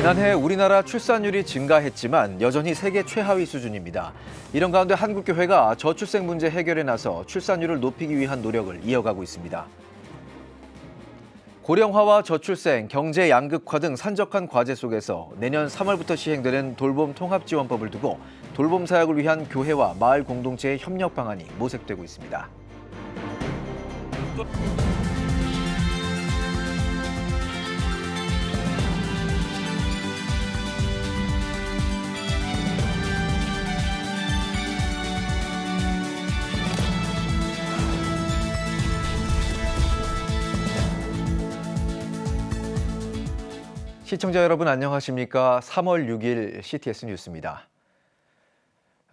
지난해 우리나라 출산율이 증가했지만 여전히 세계 최하위 수준입니다. 이런 가운데 한국교회가 저출생 문제 해결에 나서 출산율을 높이기 위한 노력을 이어가고 있습니다. 고령화와 저출생, 경제 양극화 등 산적한 과제 속에서 내년 3월부터 시행되는 돌봄 통합지원법을 두고 돌봄 사역을 위한 교회와 마을 공동체의 협력 방안이 모색되고 있습니다. 시청자 여러분 안녕하십니까? 3월 6일 CTS 뉴스입니다.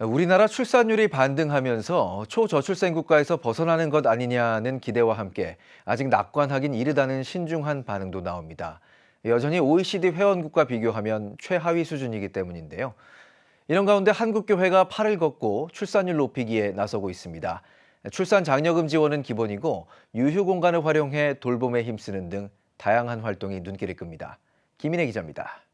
우리나라 출산율이 반등하면서 초저출생 국가에서 벗어나는 것 아니냐는 기대와 함께 아직 낙관하긴 이르다는 신중한 반응도 나옵니다. 여전히 OECD 회원국과 비교하면 최하위 수준이기 때문인데요. 이런 가운데 한국교회가 팔을 걷고 출산율 높이기에 나서고 있습니다. 출산 장려금 지원은 기본이고 유휴 공간을 활용해 돌봄에 힘쓰는 등 다양한 활동이 눈길을 끕니다. 김인혜 기자입니다.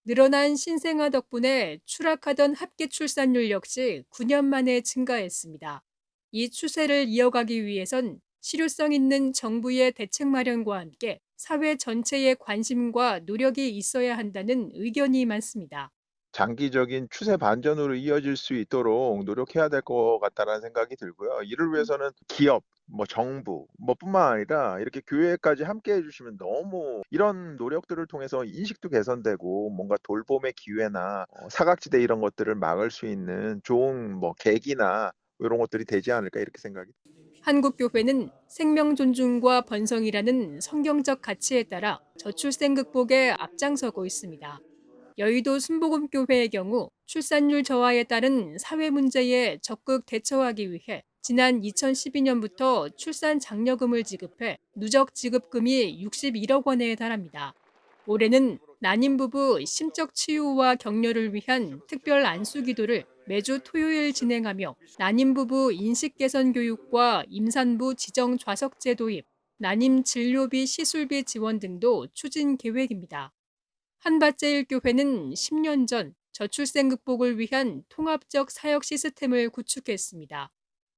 늘어난 신생아 덕분에 추락하던 합계 출산율 역시 9년 만에 증가했습니다. 이 추세를 이어가기 위해선 실효성 있는 정부의 대책 마련과 함께 사회 전체의 관심과 노력이 있어야 한다는 의견이 많습니다. 장기적인 추세 반전으로 이어질 수 있도록 노력해야 될 것 같다는 생각이 들고요. 이를 위해서는 기업, 정부, 뿐만 아니라 이렇게 교회까지 함께 해주시면 너무 이런 노력들을 통해서 인식도 개선되고 뭔가 돌봄의 기회나 사각지대 이런 것들을 막을 수 있는 좋은 계기나 이런 것들이 되지 않을까 이렇게 생각이 듭니다. 한국교회는 생명 존중과 번성이라는 성경적 가치에 따라 저출생 극복에 앞장서고 있습니다. 여의도 순복음교회의 경우 출산율 저하에 따른 사회 문제에 적극 대처하기 위해 지난 2012년부터 출산 장려금을 지급해 누적 지급금이 61억 원에 달합니다. 올해는 난임 부부 심적 치유와 격려를 위한 특별 안수기도를 매주 토요일 진행하며 난임 부부 인식 개선 교육과 임산부 지정 좌석제 도입, 난임 진료비 시술비 지원 등도 추진 계획입니다. 한밭제일교회는 10년 전 저출생 극복을 위한 통합적 사역 시스템을 구축했습니다.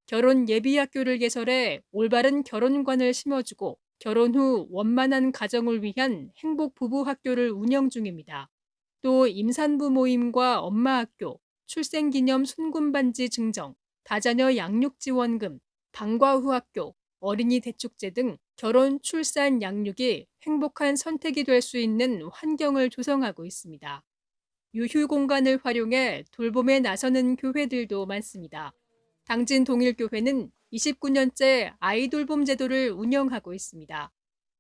결혼 예비학교를 개설해 올바른 결혼관을 심어주고 결혼 후 원만한 가정을 위한 행복 부부학교를 운영 중입니다. 또 임산부 모임과 엄마학교, 출생기념 순금반지 증정, 다자녀 양육지원금, 방과 후 학교, 어린이 대축제 등 결혼, 출산, 양육이 행복한 선택이 될 수 있는 환경을 조성하고 있습니다. 유휴 공간을 활용해 돌봄에 나서는 교회들도 많습니다. 당진동일교회는 29년째 아이돌봄 제도를 운영하고 있습니다.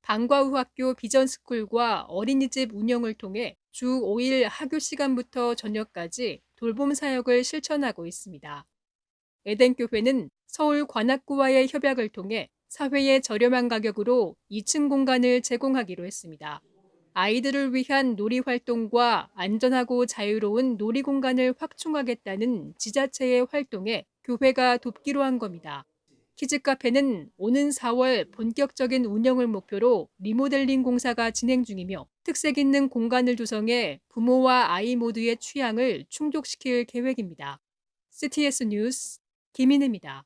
방과 후 학교 비전스쿨과 어린이집 운영을 통해 주 5일 학교 시간부터 저녁까지 돌봄 사역을 실천하고 있습니다. 에덴교회는 서울 관악구와의 협약을 통해 사회에 저렴한 가격으로 2층 공간을 제공하기로 했습니다. 아이들을 위한 놀이 활동과 안전하고 자유로운 놀이 공간을 확충하겠다는 지자체의 활동에 교회가 돕기로 한 겁니다. 키즈카페는 오는 4월 본격적인 운영을 목표로 리모델링 공사가 진행 중이며 특색 있는 공간을 조성해 부모와 아이 모두의 취향을 충족시킬 계획입니다. CTS 뉴스 김인혜입니다.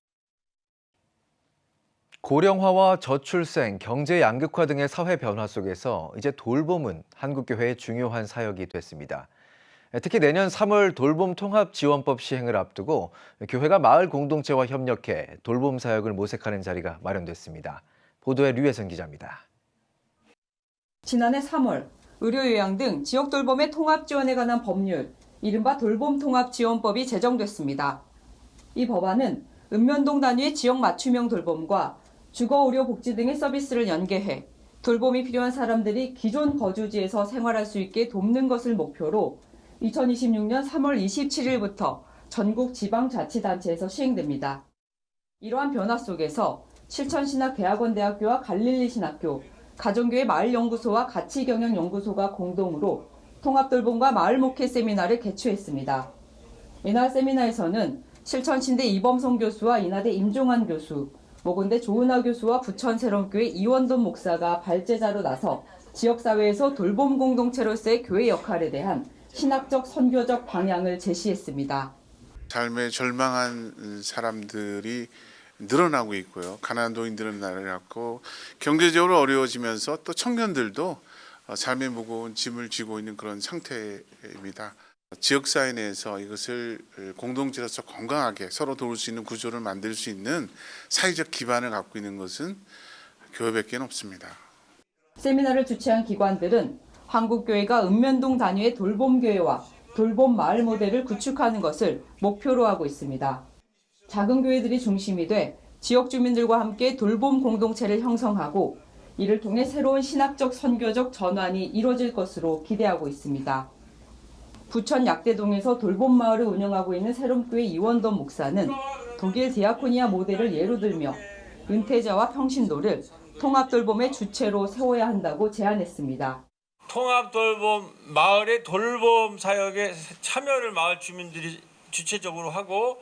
고령화와 저출생, 경제 양극화 등의 사회 변화 속에서 이제 돌봄은 한국교회의 중요한 사역이 됐습니다. 특히 내년 3월 돌봄 통합지원법 시행을 앞두고 교회가 마을 공동체와 협력해 돌봄 사역을 모색하는 자리가 마련됐습니다. 보도에 류혜선 기자입니다. 지난해 3월 의료요양 등 지역 돌봄의 통합 지원에 관한 법률, 이른바 돌봄 통합 지원법이 제정됐습니다. 이 법안은 읍면동 단위의 지역 맞춤형 돌봄과 주거, 의료, 복지 등의 서비스를 연계해 돌봄이 필요한 사람들이 기존 거주지에서 생활할 수 있게 돕는 것을 목표로 2026년 3월 27일부터 전국 지방자치단체에서 시행됩니다. 이러한 변화 속에서 실천신학대학원대학교와 갈릴리신학교, 가정교회 마을연구소와 가치경영연구소가 공동으로 통합돌봄과 마을목회 세미나를 개최했습니다. 이날 세미나에서는 실천신대 이범성 교수와 인하대 임종환 교수, 모건대 조은하 교수와 부천새롬교회 이원돈 목사가 발제자로 나서 지역사회에서 돌봄 공동체로서의 교회 역할에 대한 신학적 선교적 방향을 제시했습니다. 삶에 절망한 사람들이 늘어나고 있고요. 가난한 노인들은 늘어나고 경제적으로 어려워지면서 또 청년들도 삶의 무거운 짐을 지고 있는 그런 상태입니다. 지역사회 내에서 이것을 공동체로서 건강하게 서로 도울 수 있는 구조를 만들 수 있는 사회적 기반을 갖고 있는 것은 교회밖에 없습니다. 세미나를 주최한 기관들은 한국교회가 읍면동 단위의 돌봄교회와 돌봄마을 모델을 구축하는 것을 목표로 하고 있습니다. 작은 교회들이 중심이 돼 지역 주민들과 함께 돌봄 공동체를 형성하고 이를 통해 새로운 신학적 선교적 전환이 이루어질 것으로 기대하고 있습니다. 부천 약대동에서 돌봄마을을 운영하고 있는 새롬교회 이원돈 목사는 독일 디아코니아 모델을 예로 들며 은퇴자와 평신도를 통합돌봄의 주체로 세워야 한다고 제안했습니다. 통합돌봄, 마을의 돌봄 사역에 참여를 마을 주민들이 주체적으로 하고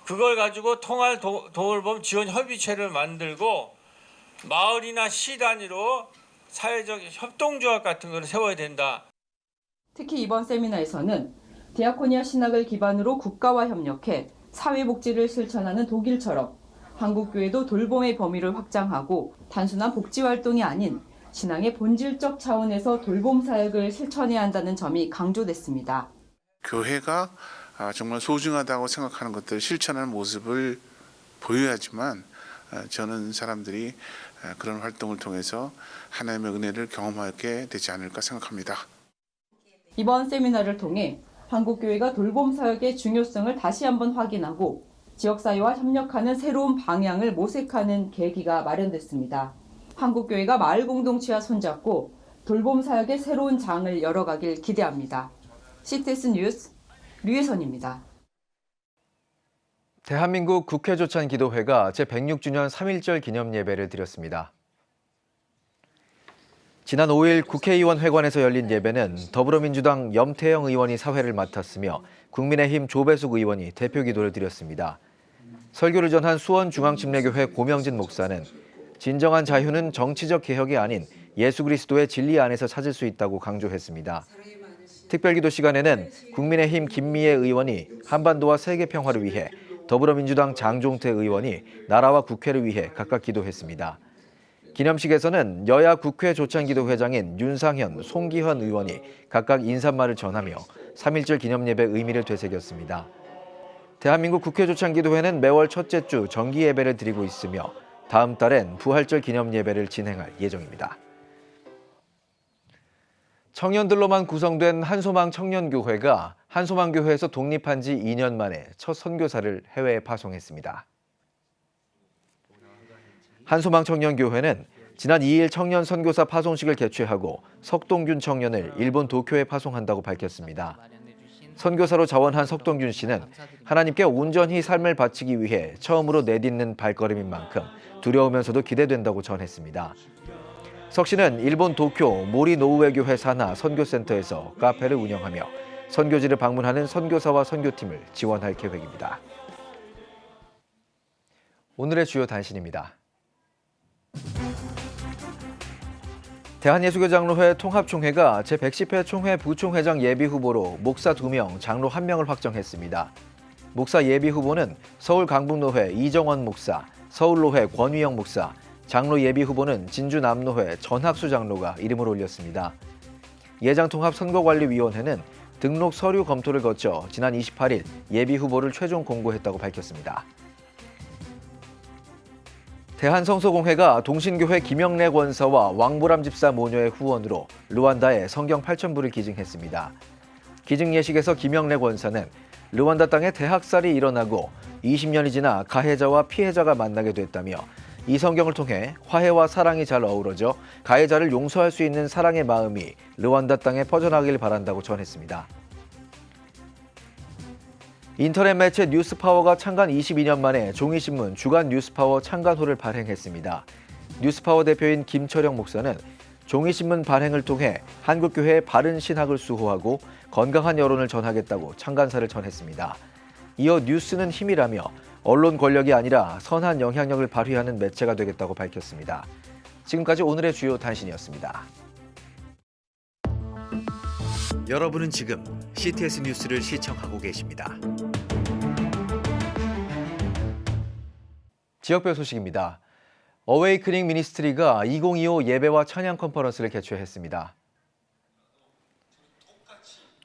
그걸 가지고 통합돌봄 지원 협의체를 만들고 마을이나 시 단위로 사회적 협동조합 같은 걸 세워야 된다. 특히 이번 세미나에서는 디아코니아 신학을 기반으로 국가와 협력해 사회복지를 실천하는 독일처럼 한국교회도 돌봄의 범위를 확장하고 단순한 복지활동이 아닌 신앙의 본질적 차원에서 돌봄 사역을 실천해야 한다는 점이 강조됐습니다. 교회가 정말 소중하다고 생각하는 것들을 실천하는 모습을 보여야지만 저는 사람들이 그런 활동을 통해서 하나님의 은혜를 경험하게 되지 않을까 생각합니다. 이번 세미나를 통해 한국교회가 돌봄 사역의 중요성을 다시 한번 확인하고 지역사회와 협력하는 새로운 방향을 모색하는 계기가 마련됐습니다. 한국교회가 마을 공동체와 손잡고 돌봄 사역의 새로운 장을 열어가길 기대합니다. CTS 뉴스 류혜선입니다. 대한민국 국회 조찬 기도회가 제106주년 3.1절 기념 예배를 드렸습니다. 지난 5일 국회의원 회관에서 열린 예배는 더불어민주당 염태영 의원이 사회를 맡았으며 국민의힘 조배숙 의원이 대표 기도를 드렸습니다. 설교를 전한 수원중앙침례교회 고명진 목사는 진정한 자유는 정치적 개혁이 아닌 예수 그리스도의 진리 안에서 찾을 수 있다고 강조했습니다. 특별기도 시간에는 국민의힘 김미애 의원이 한반도와 세계 평화를 위해, 더불어민주당 장종태 의원이 나라와 국회를 위해 각각 기도했습니다. 기념식에서는 여야 국회 조찬기도회장인 윤상현, 송기현 의원이 각각 인사말을 전하며 3.1절 기념예배 의미를 되새겼습니다. 대한민국 국회 조찬기도회는 매월 첫째 주 정기 예배를 드리고 있으며 다음 달엔 부활절 기념예배를 진행할 예정입니다. 청년들로만 구성된 한소망 청년교회가 한소망교회에서 독립한 지 2년 만에 첫 선교사를 해외에 파송했습니다. 한소망 청년교회는 지난 2일 청년 선교사 파송식을 개최하고 석동균 청년을 일본 도쿄에 파송한다고 밝혔습니다. 선교사로 자원한 석동균 씨는 하나님께 온전히 삶을 바치기 위해 처음으로 내딛는 발걸음인 만큼 두려우면서도 기대된다고 전했습니다. 석 씨는 일본 도쿄 모리 노우웨교회 산하 선교센터에서 카페를 운영하며 선교지를 방문하는 선교사와 선교팀을 지원할 계획입니다. 오늘의 주요 단신입니다. 대한예수교장로회 통합총회가 제110회 총회 부총회장 예비후보로 목사 2명, 장로 1명을 확정했습니다. 목사 예비후보는 서울 강북노회 이정원 목사, 서울노회 권위영 목사, 장로 예비후보는 진주남노회 전학수 장로가 이름을 올렸습니다. 예장통합선거관리위원회는 등록 서류 검토를 거쳐 지난 28일 예비후보를 최종 공고했다고 밝혔습니다. 대한성소공회가 동신교회 김영래 권사와 왕보람 집사 모녀의 후원으로 르완다에 성경 8,000부를 기증했습니다. 기증 예식에서 김영래 권사는 르완다 땅에 대학살이 일어나고 20년이 지나 가해자와 피해자가 만나게 됐다며 이 성경을 통해 화해와 사랑이 잘 어우러져 가해자를 용서할 수 있는 사랑의 마음이 르완다 땅에 퍼져나가길 바란다고 전했습니다. 인터넷 매체 뉴스파워가 창간 22년 만에 종이신문 주간 뉴스파워 창간호를 발행했습니다. 뉴스파워 대표인 김철영 목사는 종이신문 발행을 통해 한국교회의 바른 신학을 수호하고 건강한 여론을 전하겠다고 창간사를 전했습니다. 이어 뉴스는 힘이라며 언론 권력이 아니라 선한 영향력을 발휘하는 매체가 되겠다고 밝혔습니다. 지금까지 오늘의 주요 단신이었습니다. 여러분은 지금 CTS 뉴스를 시청하고 계십니다. 지역별 소식입니다. 어웨이크닝 미니스트리가 2025 예배와 찬양 컨퍼런스를 개최했습니다.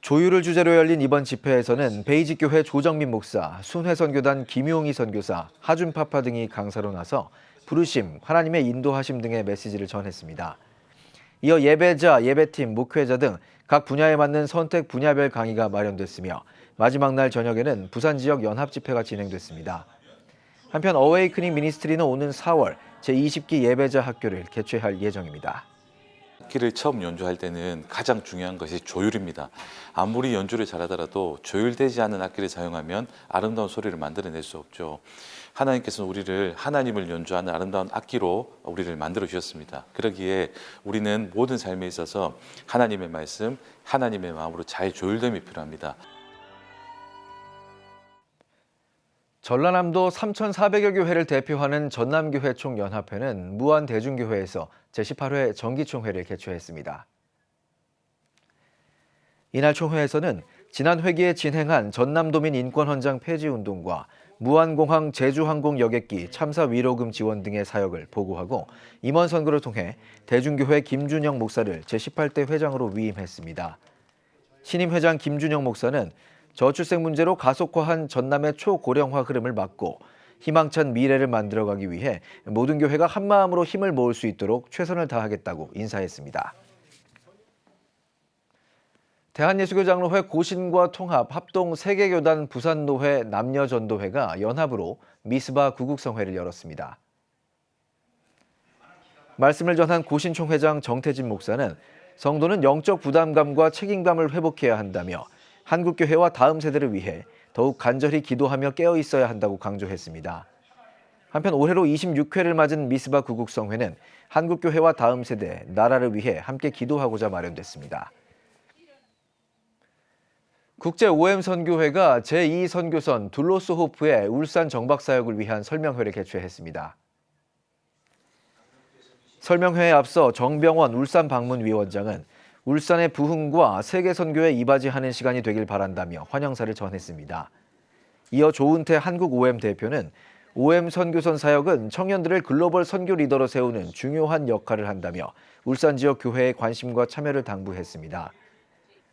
조율을 주제로 열린 이번 집회에서는 베이직교회 조정민 목사, 순회선교단 김용희 선교사, 하준파파 등이 강사로 나서 부르심, 하나님의 인도하심 등의 메시지를 전했습니다. 이어 예배자, 예배팀, 목회자 등 각 분야에 맞는 선택 분야별 강의가 마련됐으며 마지막 날 저녁에는 부산 지역 연합 집회가 진행됐습니다. 한편 어웨이크닝 미니스트리는 오는 4월 제20기 예배자 학교를 개최할 예정입니다. 악기를 처음 연주할 때는 가장 중요한 것이 조율입니다. 아무리 연주를 잘하더라도 조율되지 않은 악기를 사용하면 아름다운 소리를 만들어낼 수 없죠. 하나님께서는 우리를 하나님을 연주하는 아름다운 악기로 우리를 만들어 주셨습니다. 그러기에 우리는 모든 삶에 있어서 하나님의 말씀, 하나님의 마음으로 잘 조율됨이 필요합니다. 전라남도 3,400여 교회를 대표하는 전남교회 총연합회는 무안대중교회에서 제18회 정기총회를 개최했습니다. 이날 총회에서는 지난 회기에 진행한 전남도민 인권헌장 폐지운동과 무안공항 제주항공 여객기 참사 위로금 지원 등의 사역을 보고하고 임원 선거를 통해 대중교회 김준영 목사를 제18대 회장으로 위임했습니다. 신임 회장 김준영 목사는 저출생 문제로 가속화한 전남의 초고령화 흐름을 막고 희망찬 미래를 만들어가기 위해 모든 교회가 한마음으로 힘을 모을 수 있도록 최선을 다하겠다고 인사했습니다. 대한예수교장로회 고신과 통합 합동 세계교단 부산노회 남녀전도회가 연합으로 미스바 구국성회를 열었습니다. 말씀을 전한 고신총회장 정태진 목사는 성도는 영적 부담감과 책임감을 회복해야 한다며 한국교회와 다음 세대를 위해 더욱 간절히 기도하며 깨어 있어야 한다고 강조했습니다. 한편 올해로 26회를 맞은 미스바 구국성회는 한국교회와 다음 세대, 나라를 위해 함께 기도하고자 마련됐습니다. 국제 OM 선교회가 제2선교선 둘로스 호프의 울산 정박 사역을 위한 설명회를 개최했습니다. 설명회에 앞서 정병원 울산 방문위원장은 울산의 부흥과 세계 선교에 이바지하는 시간이 되길 바란다며 환영사를 전했습니다. 이어 조은태 한국 OM 대표는 OM 선교선 사역은 청년들을 글로벌 선교 리더로 세우는 중요한 역할을 한다며 울산 지역 교회의 관심과 참여를 당부했습니다.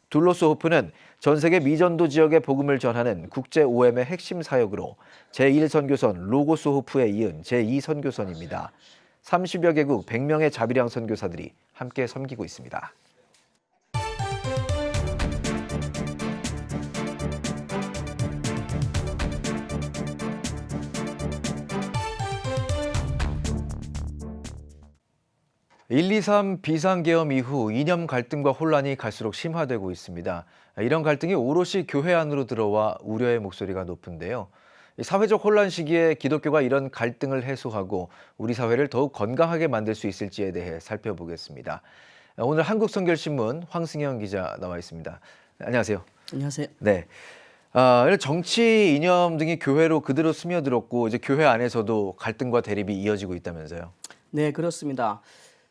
둘로스 호프는 전 세계 미전도 지역의 복음을 전하는 국제 OM의 핵심 사역으로 제1선교선 로고스 호프에 이은 제2선교선입니다. 30여 개국 100명의 자비량 선교사들이 함께 섬기고 있습니다. (123) 비상계엄 이후 이념 갈등과 혼란이 갈수록 심화되고 있습니다. 이런 갈등이 오롯이 교회 안으로 들어와 우려의 목소리가 높은데요. 사회적 혼란 시기에 기독교가 이런 갈등을 해소하고 우리 사회를 더욱 건강하게 만들 수 있을지에 대해 살펴보겠습니다. 오늘 한국선결신문 황승영 기자 나와 있습니다. 안녕하세요. 안녕하세요. 네. 정치 이념 등이 교회로 그대로 스며들었고 이제 교회 안에서도 갈등과 대립이 이어지고 있다면서요. 네, 그렇습니다.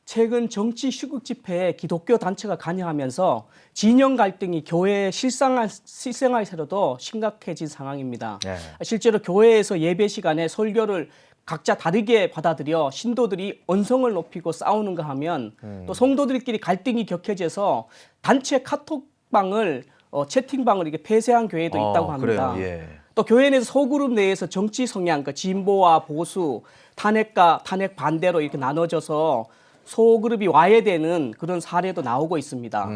최근 정치 시국 집회에 기독교 단체가 관여하면서 진영 갈등이 교회의 실생활에서도 심각해진 상황입니다. 네. 실제로 교회에서 예배 시간에 설교를 각자 다르게 받아들여 신도들이 언성을 높이고 싸우는가 하면 또 성도들끼리 갈등이 격해져서 단체 카톡방을 채팅방을 이렇게 폐쇄한 교회도 있다고 합니다. 그래요. 예. 또 교회 내에서 소그룹 내에서 정치 성향, 그러니까 진보와 보수, 탄핵과 탄핵 반대로 이렇게 나눠져서 소그룹이 와해되는 그런 사례도 나오고 있습니다.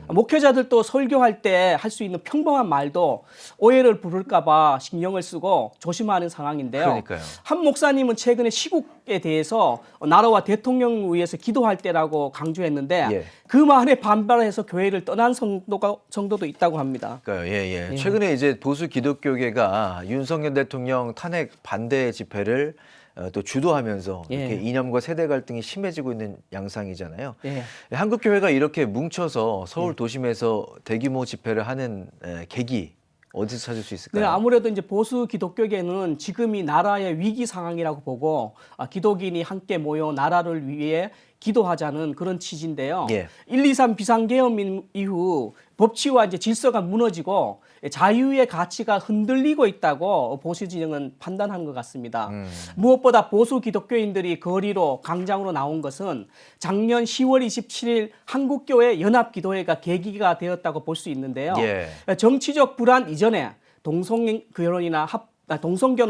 목회자들도 설교할 때 할 수 있는 평범한 말도 오해를 부를까 봐 신경을 쓰고 조심하는 상황인데요. 그러니까요. 한 목사님은 최근에 시국에 대해서 나라와 대통령을 위해서 기도할 때라고 강조했는데 예. 그 말에 반발해서 교회를 떠난 성도도 있다고 합니다. 그러니까요. 예. 최근에 이제 보수 기독교계가 윤석열 대통령 탄핵 반대 집회를 또 주도하면서 이렇게 예. 이념과 세대 갈등이 심해지고 있는 양상이잖아요. 예. 한국교회가 이렇게 뭉쳐서 서울 도심에서 대규모 집회를 하는 계기 어디서 찾을 수 있을까요? 네, 아무래도 이제 보수 기독교계는 지금이 나라의 위기 상황이라고 보고 기독인이 함께 모여 나라를 위해 기도하자는 그런 취지인데요. 예. 1.23 비상계엄 이후 법치와 이제 질서가 무너지고 자유의 가치가 흔들리고 있다고 보수 진영은 판단하는 것 같습니다. 무엇보다 보수 기독교인들이 거리로 강장으로 나온 것은 작년 10월 27일 한국교회 연합기도회가 계기가 되었다고 볼 수 있는데요. 예. 정치적 불안 이전에 동성결혼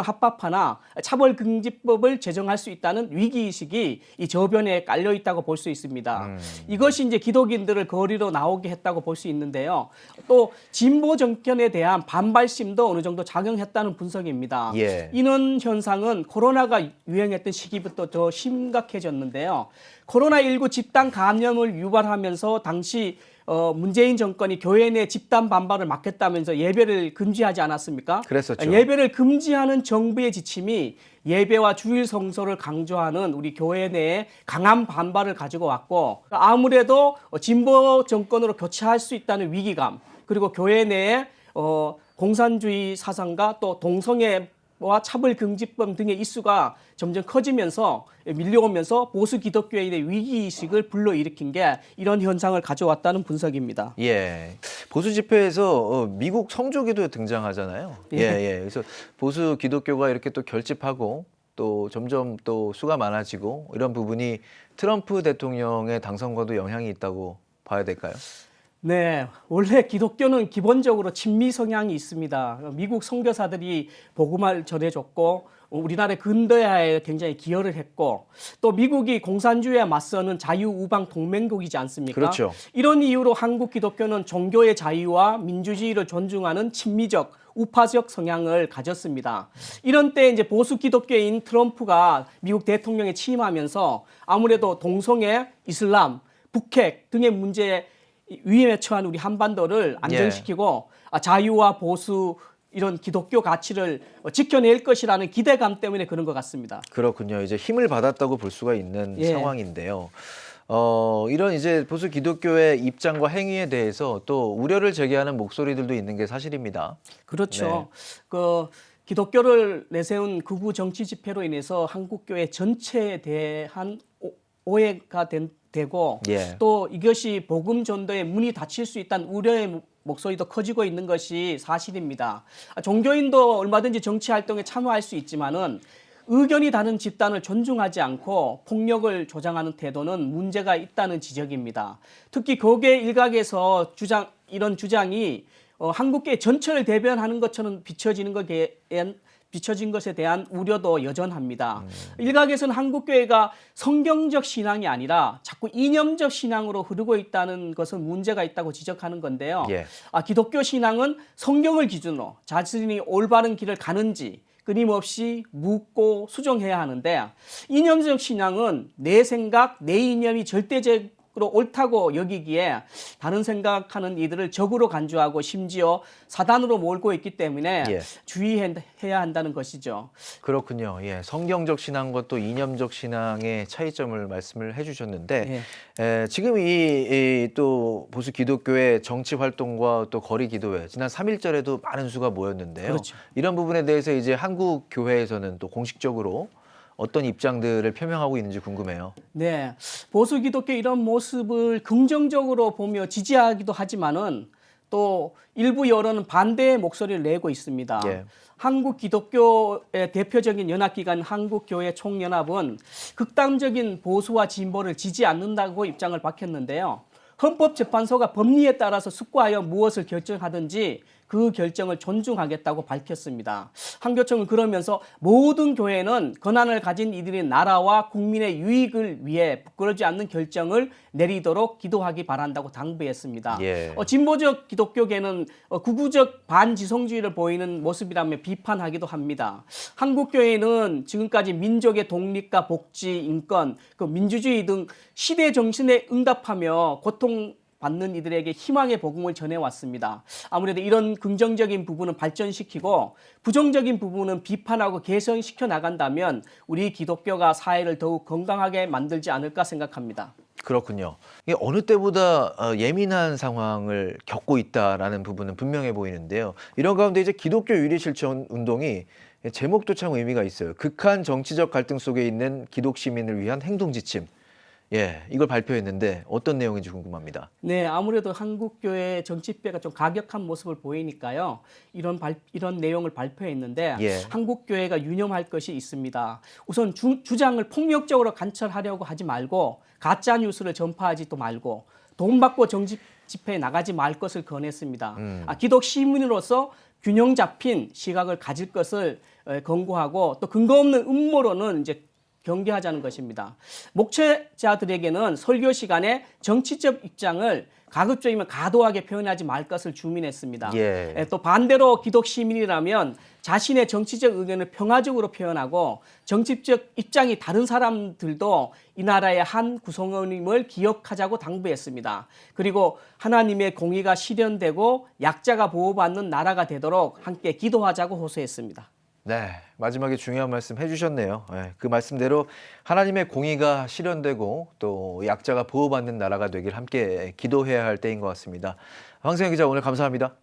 합법화나 차별금지법을 제정할 수 있다는 위기의식이 이 저변에 깔려 있다고 볼 수 있습니다. 이것이 이제 기독인들을 거리로 나오게 했다고 볼 수 있는데요. 또 진보 정권에 대한 반발심도 어느 정도 작용했다는 분석입니다. 예. 이런 현상은 코로나가 유행했던 시기부터 더 심각해졌는데요. 코로나19 집단 감염을 유발하면서 당시 문재인 정권이 교회 내 집단 반발을 막겠다면서 예배를 금지하지 않았습니까? 그랬었죠. 예배를 금지하는 정부의 지침이 예배와 주일 성소를 강조하는 우리 교회 내에 강한 반발을 가지고 왔고, 아무래도 진보 정권으로 교체할 수 있다는 위기감, 그리고 교회 내에 공산주의 사상과 또 동성애와 차별금지법 등의 이슈가 점점 커지면서 밀려오면서 보수 기독교인의 위기의식을 불러일으킨 게 이런 현상을 가져왔다는 분석입니다. 예. 보수 집회에서 미국 성조기도 등장하잖아요. 예, 예. 그래서 보수 기독교가 이렇게 또 결집하고 또 점점 또 수가 많아지고 이런 부분이 트럼프 대통령의 당선과도 영향이 있다고 봐야 될까요? 네, 원래 기독교는 기본적으로 친미 성향이 있습니다. 미국 선교사들이 복음을 전해줬고 우리나라의 근대화에 굉장히 기여를 했고 또 미국이 공산주의에 맞서는 자유우방 동맹국이지 않습니까? 그렇죠. 이런 이유로 한국 기독교는 종교의 자유와 민주주의를 존중하는 친미적 우파적 성향을 가졌습니다. 이런 때 이제 보수 기독교인 트럼프가 미국 대통령에 취임하면서 아무래도 동성애, 이슬람, 북핵 등의 문제에 위험에 처한 우리 한반도를 안정시키고 자유와 보수 이런 기독교 가치를 지켜낼 것이라는 기대감 때문에 그런 것 같습니다. 그렇군요. 이제 힘을 받았다고 볼 수가 있는 예. 상황인데요. 이런 이제 보수 기독교의 입장과 행위에 대해서 또 우려를 제기하는 목소리들도 있는 게 사실입니다. 그렇죠. 그 기독교를 내세운 극우 정치 집회로 인해서 한국 교회 전체에 대한 오해가 되고 예. 또 이것이 복음 전도의 문이 닫힐 수 있다는 우려의 목소리도 커지고 있는 것이 사실입니다. 종교인도 얼마든지 정치 활동에 참여할 수 있지만은 의견이 다른 집단을 존중하지 않고 폭력을 조장하는 태도는 문제가 있다는 지적입니다. 특히 교계 일각에서 이런 주장이 한국교회 전체를 대변하는 것처럼 비춰진 것에 대한 우려도 여전합니다. 일각에서는 한국교회가 성경적 신앙이 아니라 자꾸 이념적 신앙으로 흐르고 있다는 것은 문제가 있다고 지적하는 건데요. 예. 기독교 신앙은 성경을 기준으로 자신이 올바른 길을 가는지 끊임없이 묻고 수정해야 하는데 이념적 신앙은 내 생각, 내 이념이 절대적으로 옳다고 여기기에 다른 생각하는 이들을 적으로 간주하고 심지어 사단으로 몰고 있기 때문에 예. 주의해야 한다는 것이죠. 그렇군요. 예. 성경적 신앙과 또 이념적 신앙의 차이점을 말씀을 해주셨는데 지금 이 또 보수 기독교의 정치 활동과 또 거리 기도회 지난 3.1절에도 많은 수가 모였는데요. 그렇죠. 이런 부분에 대해서 이제 한국 교회에서는 또 공식적으로 어떤 입장들을 표명하고 있는지 궁금해요. 네, 보수 기독교 이런 모습을 긍정적으로 보며 지지하기도 하지만은 또 일부 여론은 반대의 목소리를 내고 있습니다. 예. 한국 기독교의 대표적인 연합기관 한국교회 총연합은 극단적인 보수와 진보를 지지 않는다고 입장을 밝혔는데요. 헌법재판소가 법리에 따라서 숙고하여 무엇을 결정하든지 그 결정을 존중하겠다고 밝혔습니다. 한교총은 그러면서 모든 교회는 권한을 가진 이들의 나라와 국민의 유익을 위해 부끄러지 않는 결정을 내리도록 기도하기 바란다고 당부했습니다. 예. 진보적 기독교계는 극우적 반지성주의를 보이는 모습이라며 비판하기도 합니다. 한국교회는 지금까지 민족의 독립과 복지, 인권, 민주주의 등 시대 정신에 응답하며 고통받는 이들에게 희망의 복음을 전해왔습니다. 아무래도 이런 긍정적인 부분은 발전시키고 부정적인 부분은 비판하고 개선시켜 나간다면 우리 기독교가 사회를 더욱 건강하게 만들지 않을까 생각합니다. 그렇군요. 이게 어느 때보다 예민한 상황을 겪고 있다라는 부분은 분명해 보이는데요. 이런 가운데 이제 기독교 유리 실천 운동이 제목도 참 의미가 있어요. 극한 정치적 갈등 속에 있는 기독 시민을 위한 행동 지침. 예, 이걸 발표했는데 어떤 내용인지 궁금합니다. 네, 아무래도 한국교회 정치배가 좀 가격한 모습을 보이니까요. 이런 내용을 발표했는데 예. 한국교회가 유념할 것이 있습니다. 우선 주장을 폭력적으로 관철하려고 하지 말고 가짜 뉴스를 전파하지도 말고 돈 받고 정치 집회에 나가지 말 것을 권했습니다. 기독 시민으로서 균형 잡힌 시각을 가질 것을 권고하고 또 근거 없는 음모론은 이제 경계하자는 것입니다. 목회자들에게는 설교 시간에 정치적 입장을 가급적이면 과도하게 표현하지 말 것을 주민했습니다. 예. 또 반대로 기독 시민이라면 자신의 정치적 의견을 평화적으로 표현하고 정치적 입장이 다른 사람들도 이 나라의 한 구성원임을 기억하자고 당부했습니다. 그리고 하나님의 공의가 실현되고 약자가 보호받는 나라가 되도록 함께 기도하자고 호소했습니다. 네, 마지막에 중요한 말씀 해주셨네요. 예, 그 말씀대로 하나님의 공의가 실현되고 또 약자가 보호받는 나라가 되길 함께 기도해야 할 때인 것 같습니다. 황세영 기자, 오늘 감사합니다.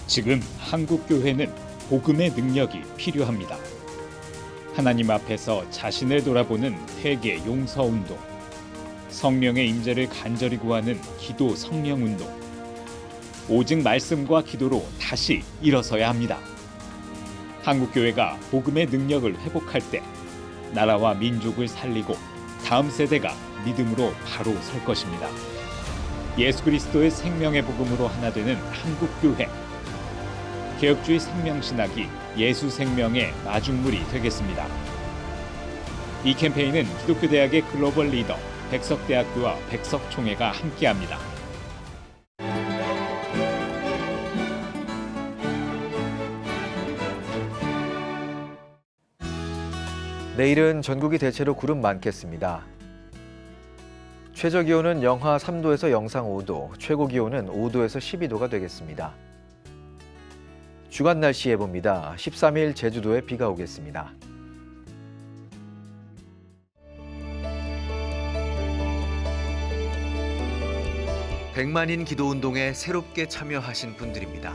지금 한국교회는 복음의 능력이 필요합니다. 하나님 앞에서 자신을 돌아보는 회개 용서운동, 성령의 임재를 간절히 구하는 기도 성령운동, 오직 말씀과 기도로 다시 일어서야 합니다. 한국교회가 복음의 능력을 회복할 때 나라와 민족을 살리고 다음 세대가 믿음으로 바로 설 것입니다. 예수 그리스도의 생명의 복음으로 하나 되는 한국교회. 개혁주의 생명신학이 예수 생명의 마중물이 되겠습니다. 이 캠페인은 기독교대학의 글로벌 리더 백석대학교와 백석총회가 함께합니다. 내일은 전국이 대체로 구름 많겠습니다. 최저 기온은 영하 3도에서 영상 5도, 최고 기온은 5도에서 12도가 되겠습니다. 주간 날씨 예보입니다. 13일 제주도에 비가 오겠습니다. 백만인 기도운동에 새롭게 참여하신 분들입니다.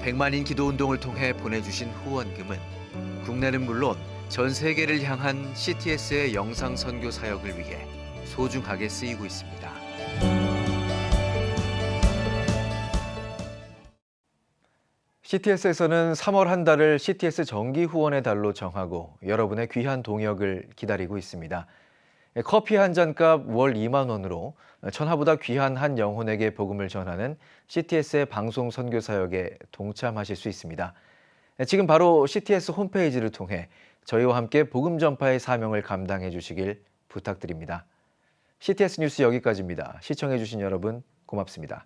백만인 기도운동을 통해 보내주신 후원금은 국내는 물론 전 세계를 향한 CTS의 영상 선교 사역을 위해 소중하게 쓰이고 있습니다. CTS에서는 3월 한 달을 CTS 정기 후원의 달로 정하고 여러분의 귀한 동역을 기다리고 있습니다. 커피 한 잔값 월 2만 원으로 천하보다 귀한 한 영혼에게 복음을 전하는 CTS의 방송 선교 사역에 동참하실 수 있습니다. 지금 바로 CTS 홈페이지를 통해 저희와 함께 복음 전파의 사명을 감당해 주시길 부탁드립니다. CTS 뉴스 여기까지입니다. 시청해 주신 여러분 고맙습니다.